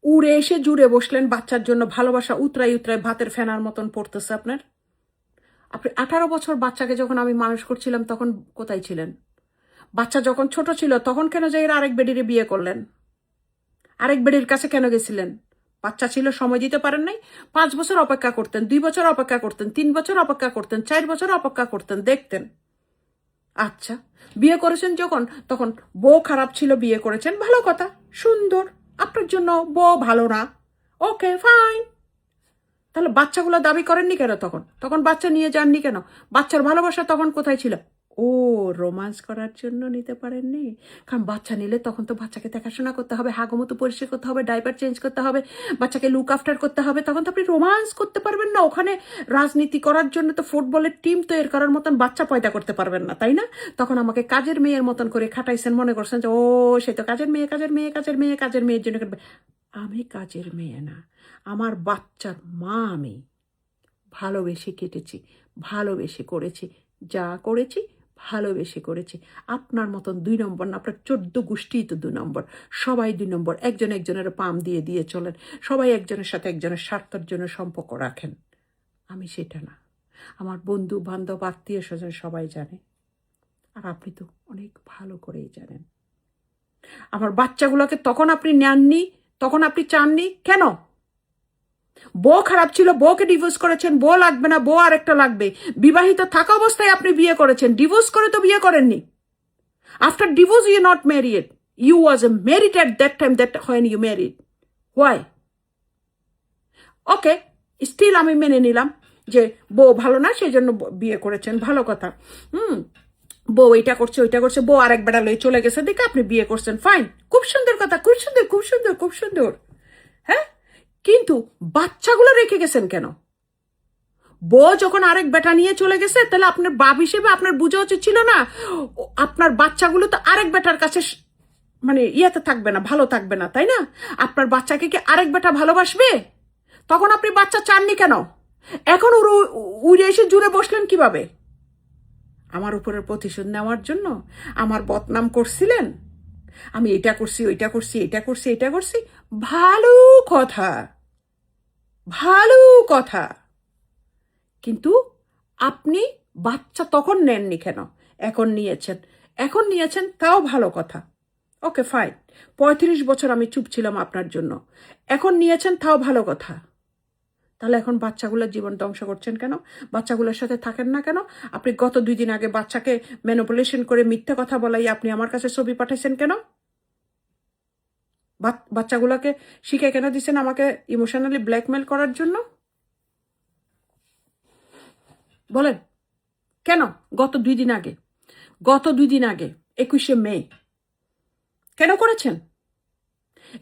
উড়ে এসে জুড়ে বসলেন, বাচ্চার জন্য ভালোবাসা উতরাই উতরাই ভাতের ফেনার মতন পড়তেছে আপনার। আপনি 18 বছর বাচ্চাকে যখন আমি মানুষ করছিলাম তখন কোথায় ছিলেন? বাচ্চা যখন ছোট ছিল তখন কেন যে এর আরেক বেডিরে বিয়ে করলেন? আরেক বেডির কাছে কেন গেছিলেন? বাচ্চা ছিল, সময় দিতে পারেন নাই? 5 বছর অপেক্ষা করতেন, 2 বছর অপেক্ষা করতেন, 3 বছর অপেক্ষা করতেন, 4 বছর অপেক্ষা করতেন, দেখতেন। আচ্ছা, বিয়ে করেছেন যখন, তখন বউ খারাপ ছিল, বিয়ে করেছেন, ভালো কথা, সুন্দর। আপনার জন্য বউ ভালো না, ওকে ফাইন। তাহলে বাচ্চাগুলো দাবি করেননি কেন তখন? তখন বাচ্চা নিয়ে যাননি কেন? বাচ্চার ভালোবাসা তখন কোথায় ছিল? ও, রোমান্স করার জন্য নিতে পারেননি। কারণ বাচ্চা নিলে তখন তো বাচ্চাকে দেখাশোনা করতে হবে, হাগমতো পরিষ্কার করতে হবে, ডাইপার চেঞ্জ করতে হবে, বাচ্চাকে লুক আফটার করতে হবে। তখন তো আপনি রোমান্স করতে পারবেন না। ওখানে রাজনীতি করার জন্য তো ফুটবলের টিম তৈরি করার মতন বাচ্চা পয়দা করতে পারবেন না, তাই না? তখন আমাকে কাজের মেয়ের মতন করে খাটাইছেন, মনে করছেন যে ও সে তো কাজের মেয়ে, কাজের মেয়ে, কাজের মেয়ে, কাজের মেয়ের জন্য করবে। আমি কাজের মেয়ে না, আমার বাচ্চার মা। আমি ভালোবেসে কেটেছি, ভালোবেসে করেছি, যা করেছি ভালোবেসে করেছি। আপনার মতন 2 নম্বর না, আপনার 14 গোষ্ঠীই তো 2 নম্বর। সবাই 2 নম্বর, একজন একজনের পাম দিয়ে দিয়ে চলেন, সবাই একজনের সাথে একজনের স্বার্থের জন্য সম্পর্ক রাখেন। আমি সেটা না। আমার বন্ধু বান্ধব আত্মীয় স্বজন সবাই জানে, আর আপনি তো অনেক ভালো করেই জানেন। আমার বাচ্চাগুলোকে তখন আপনি নেননি, তখন আপনি চাননি কেন? বউ খারাপ ছিল, বউকে ডিভোর্স করেছেন, বউ লাগবে না, বউ আরেকটা লাগবে। বিবাহিত থাকা অবস্থায় আপনি বিয়ে করেছেন, ডিভোর্স করে তো বিয়ে করেননি। After divorce you not married, you was a married at that time, that when you married. Why? Okay, still আমি মেনে নিলাম যে বউ ভালো না, সেই জন্য বিয়ে করেছেন, ভালো কথা। বউ এটা করছে ওইটা করছে, বউ আরেক বেড়া লয়ে চলে গেছে, দেখে আপনি বিয়ে করছেন, ফাইন, খুব সুন্দর কথা, খুব সুন্দর, খুব সুন্দর, খুব সুন্দর। হ্যাঁ, কিন্তু বাচ্চাগুলো রেখে গেছেন কেন? বউ যখন আরেক বেটা নিয়ে চলে গেছে, তাহলে আপনার বাপ হিসেবে আপনার বোঝা উচিত ছিল না আপনার বাচ্চাগুলো তো আরেক বেটার কাছে মানে ইয়েতে থাকবে না, ভালো থাকবে না, তাই না? আপনার বাচ্চাকে কি আরেক বেটা ভালোবাসবে? তখন আপনি বাচ্চা চাননি কেন? এখন উড়ে এসে জুড়ে বসলেন কিভাবে? আমার উপরের প্রতিশোধ নেওয়ার জন্য? আমার বদনাম করছিলেন, আমি এটা করছি, ওইটা করছি, এটা করছি, এটা করছি। ভালো কথা, ভালো কথা, কিন্তু আপনি বাচ্চা তখন নেননি কেন? এখন নিয়েছেন, এখন নিয়েছেন, তাও ভালো কথা, ওকে ফাইন। 35 বছর আমি চুপ ছিলাম আপনার জন্য, এখন নিয়েছেন, তাও ভালো কথা। তাহলে এখন বাচ্চাগুলোর জীবন ধ্বংস করছেন কেন? বাচ্চাগুলোর সাথে থাকেন না কেন? আপনি গত 2 দিন আগে বাচ্চাকে ম্যানিপুলেশন করে মিথ্যা কথা বলাই আপনি আমার কাছে ছবি পাঠাইছেন কেন? বাচ্চাগুলোকে শিখে কেন দিচ্ছেন আমাকে ইমোশনালি ব্ল্যাকমেল করার জন্য? বলেন কেন? গত 2 দিন আগে, গত 2 দিন আগে 21শে মে কেন করেছেন?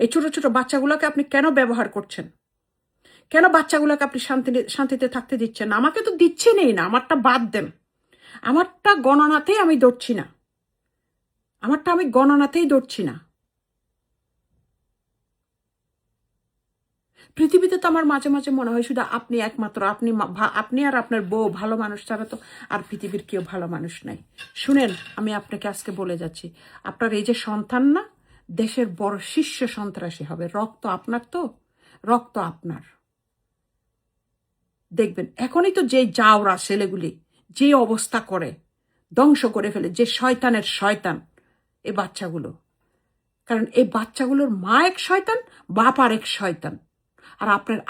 এই ছোট ছোট বাচ্চাগুলোকে আপনি কেন ব্যবহার করছেন? কেন বাচ্চাগুলোকে আপনি শান্তিতে থাকতে দিচ্ছেন না? আমাকে তো দিচ্ছেনই না, আমারটা বাদ দেন, আমারটা গণনাতেই আমি ধরছি না, আমারটা আমি গণনাতেই ধরছি না। পৃথিবীতে তো আমার মাঝে মাঝে মনে হয় শুধু আপনি একমাত্র, আপনি আর আপনার বউ ভালো মানুষ ছাড়া তো আর পৃথিবীর কেউ ভালো মানুষ নাই। শুনেন, আমি আপনাকে আজকে বলে যাচ্ছি, আপনার এই যে সন্তান না, দেশের বড় শীর্ষ সন্ত্রাসী হবে। রক্ত আপনার তো, রক্ত আপনার। দেখবেন এখনই তো যে যাওরা ছেলেগুলি যে অবস্থা করে, ধ্বংস করে ফেলে, যে শয়তানের শয়তান এই বাচ্চাগুলো। কারণ এই বাচ্চাগুলোর মা এক শয়তান, বাপ আর এক শয়তান। আর আপনার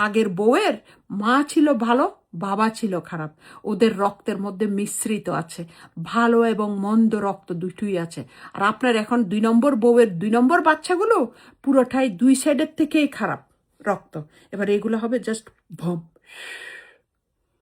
আগের বউয়ের মা ছিল ভালো, বাবা ছিল খারাপ। ওদের রক্তের মধ্যে মিশ্রিত আছে, ভালো এবং মন্দ রক্ত দুটোই আছে। আর আপনার এখন 2 নম্বর বউয়ের 2 নম্বর বাচ্চাগুলো পুরোটাই 2 সাইডের থেকেই খারাপ রক্ত। এবার এগুলো হবে জাস্ট ভম।